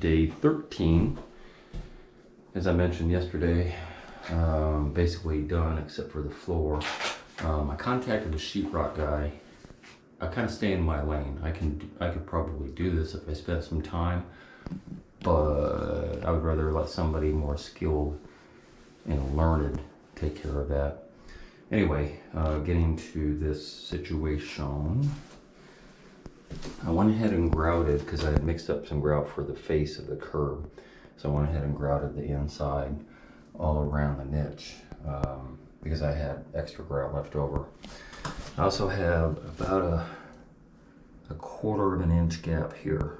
day 13. As I mentioned yesterday, basically done except for the floor. I contacted the sheetrock guy. I kind of stay in my lane. I could probably do this if I spent some time, but I would rather let somebody more skilled and learned take care of that. Anyway, getting to this situation, I went ahead and grouted because I had mixed up some grout for the face of the curb. So I went ahead and grouted the inside all around the niche because I had extra grout left over. I also have about a 1/4 of an inch gap here.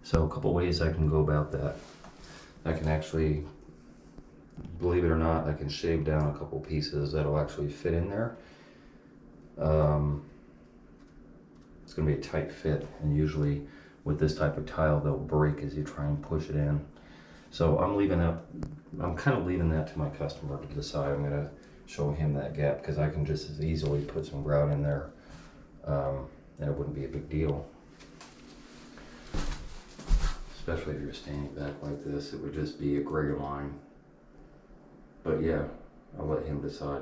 So a couple ways I can go about that. I can actually, believe it or not, I can shave down a couple pieces that'll actually fit in there. It's going to be a tight fit, and usually with this type of tile they'll break as you try and push it in. So I'm kind of leaving that to my customer to decide. I'm going to show him that gap because I can just as easily put some grout in there and it wouldn't be a big deal. Especially if you're standing back like this, it would just be a gray line. But yeah, I'll let him decide.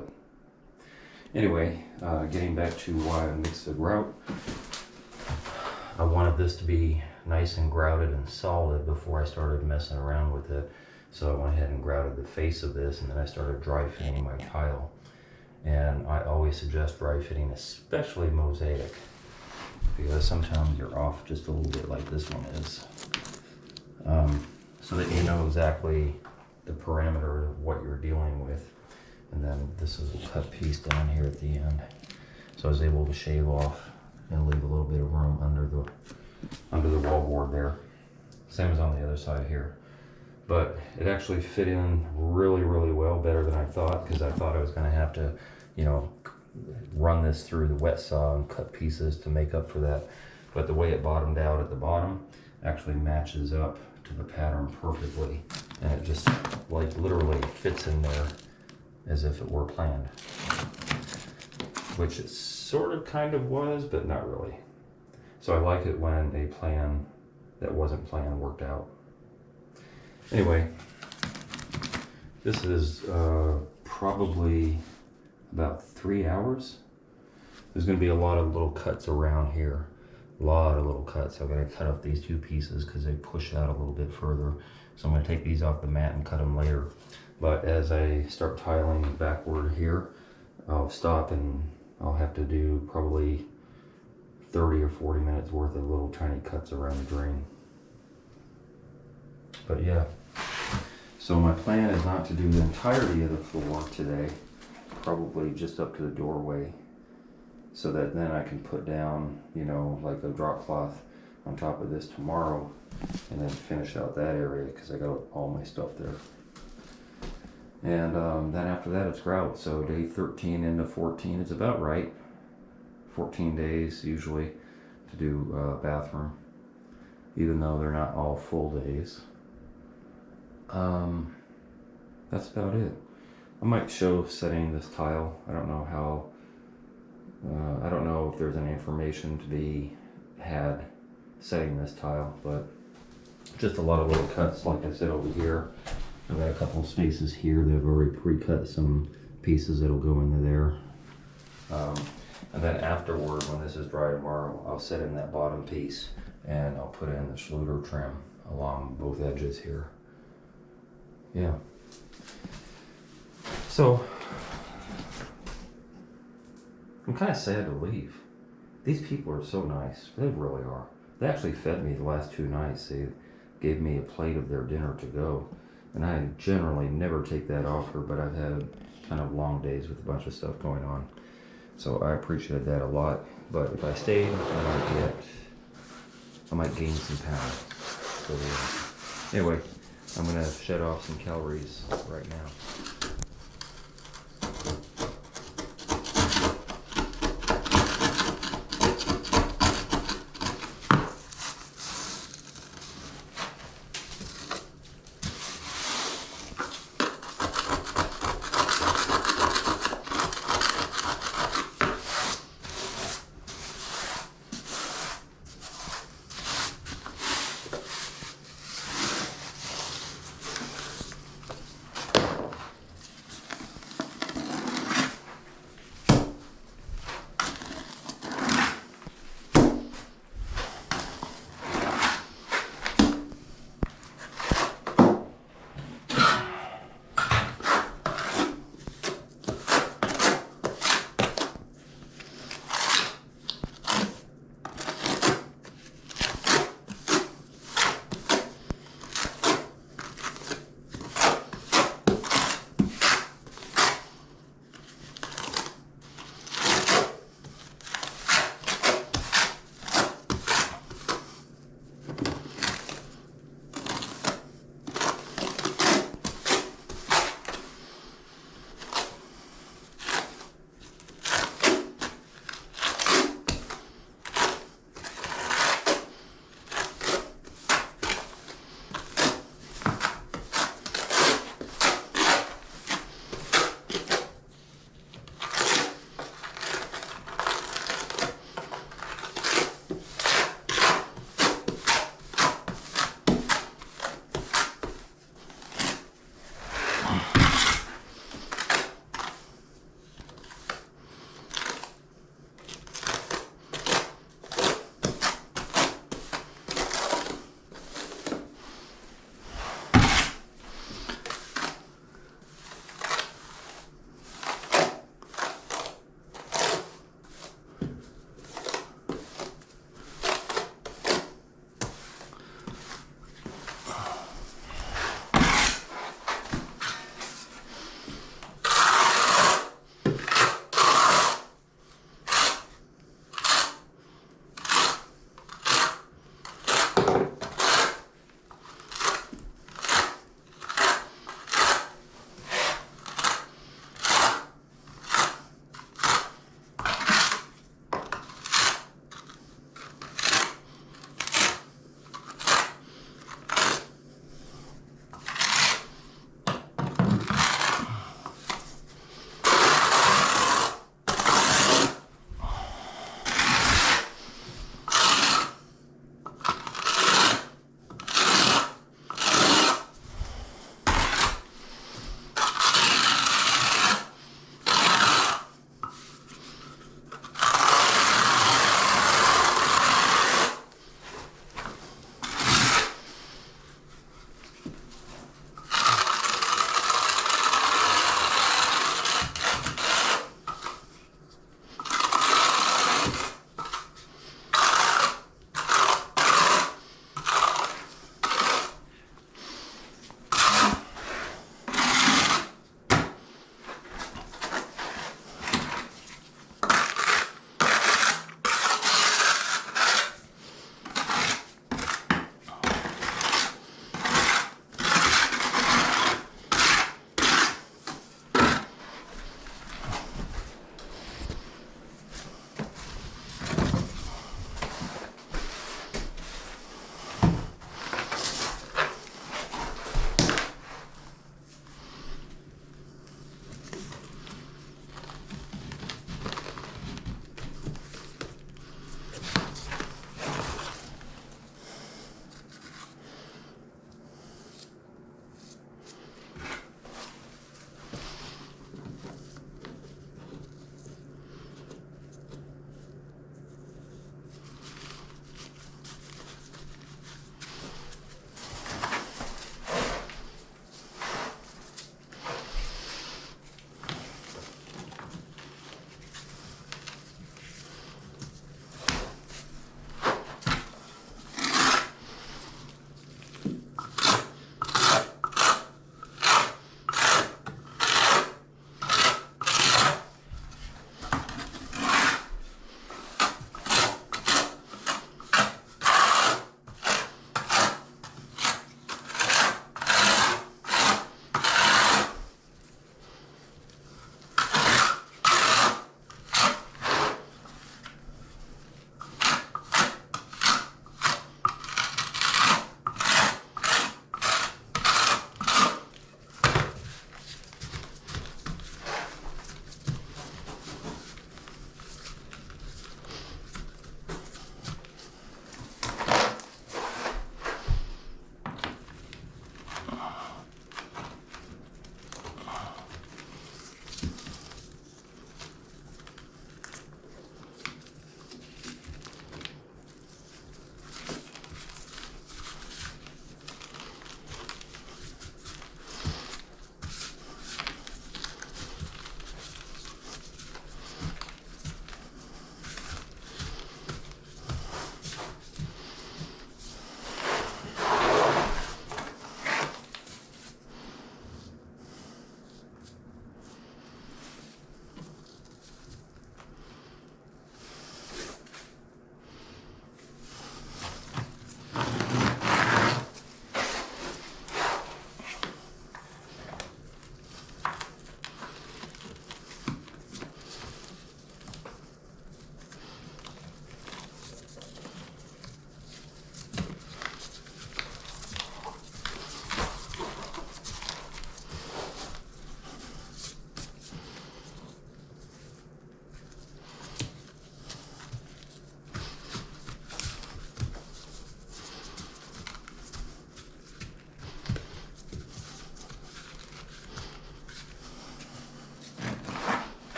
Anyway, getting back to why I mixed the grout. I wanted this to be nice and grouted and solid before I started messing around with it. So I went ahead and grouted the face of this, and then I started dry fitting my tile. And I always suggest dry fitting, especially mosaic, because sometimes you're off just a little bit like this one is. So that you know exactly the parameter of what you're dealing with. And then this is a cut piece down here at the end. So I was able to shave off and leave a little bit of room under the wallboard there. Same as on the other side here. But it actually fit in really, really well, better than I thought, because I thought I was gonna have to, you know, run this through the wet saw and cut pieces to make up for that. But the way it bottomed out at the bottom actually matches up to the pattern perfectly. And it just like literally fits in there as if it were planned. Which it sort of kind of was, but not really. So I like it when a plan that wasn't planned worked out. Anyway, this is probably about 3 hours. There's gonna be a lot of little cuts around here. A lot of little cuts. I'm gonna cut off these 2 pieces because they push out a little bit further. So I'm gonna take these off the mat and cut them later. But as I start tiling backward here, I'll stop and I'll have to do probably 30 or 40 minutes worth of little tiny cuts around the drain. But yeah, so my plan is not to do the entirety of the floor today, probably just up to the doorway, so that then I can put down, you know, like a drop cloth on top of this tomorrow and then finish out that area because I got all my stuff there. And then after that it's grout. So day 13 into 14 is about right. 14 days usually to do bathroom, even though they're not all full days. That's about it. I might show setting this tile. I don't know how, I don't know if there's any information to be had setting this tile, but just a lot of little cuts, like I said over here. I've got a couple of spaces here that I've already pre-cut some pieces that'll go into there. And then afterward, when this is dry tomorrow, I'll set in that bottom piece and I'll put in the Schluter trim along both edges here. Yeah. So, I'm kind of sad to leave. These people are so nice. They really are. They actually fed me the last 2 nights. They gave me a plate of their dinner to go. And I generally never take that offer, but I've had kind of long days with a bunch of stuff going on. So I appreciated that a lot. But if I stayed, I might gain some pounds. So anyway, I'm gonna shed off some calories right now.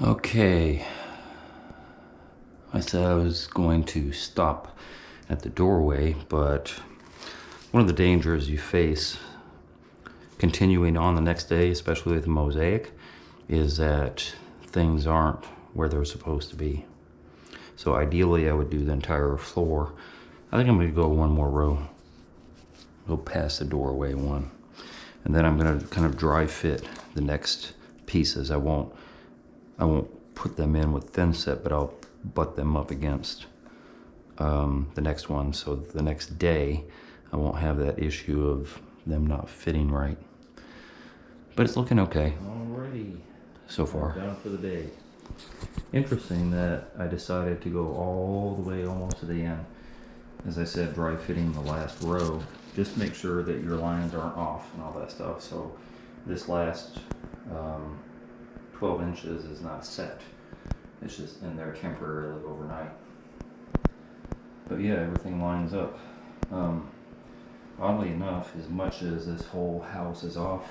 Okay, I said I was going to stop at the doorway, but one of the dangers you face continuing on the next day, especially with the mosaic, is that things aren't where they're supposed to be. So ideally I would do the entire floor. I think I'm gonna go one more row, go past the doorway one, and then I'm gonna kind of dry fit the next pieces. I won't put them in with thin set, but I'll butt them up against the next one, so the next day I won't have that issue of them not fitting right. But it's looking okay. Alrighty. So far. Down for the day. Interesting that I decided to go all the way almost to the end. As I said, dry fitting the last row. Just make sure that your lines aren't off and all that stuff. So this last 12 inches is not set. It's just in there temporarily overnight. But yeah, everything lines up. Oddly enough, as much as this whole house is off,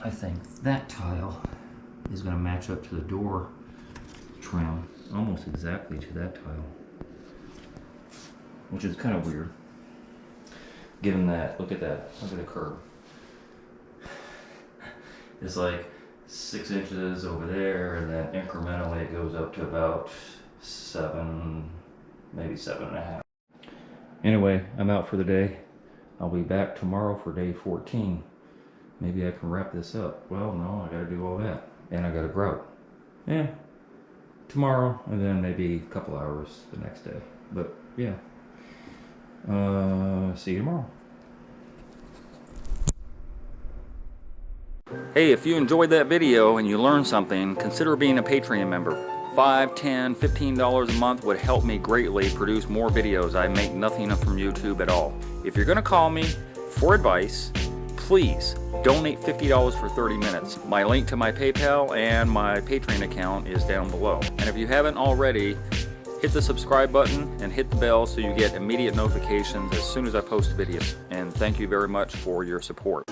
I think that tile is going to match up to the door trim almost exactly to that tile, which is kind of weird given that, look at that, look at the curve. It's like 6 inches over there, and then incrementally it goes up to about 7, maybe 7.5. Anyway, I'm out for the day. I'll be back tomorrow for day 14. Maybe I can wrap this up. Well, no, I gotta do all that. And I gotta grout. Yeah, tomorrow, and then maybe a couple hours the next day. But yeah, see you tomorrow. Hey, if you enjoyed that video and you learned something, consider being a Patreon member. $5, $10, $15 a month would help me greatly produce more videos. I make nothing from YouTube at all. If you're gonna call me for advice, please donate $50 for 30 minutes. My link to my PayPal and my Patreon account is down below. And if you haven't already, hit the subscribe button and hit the bell so you get immediate notifications as soon as I post videos. And thank you very much for your support.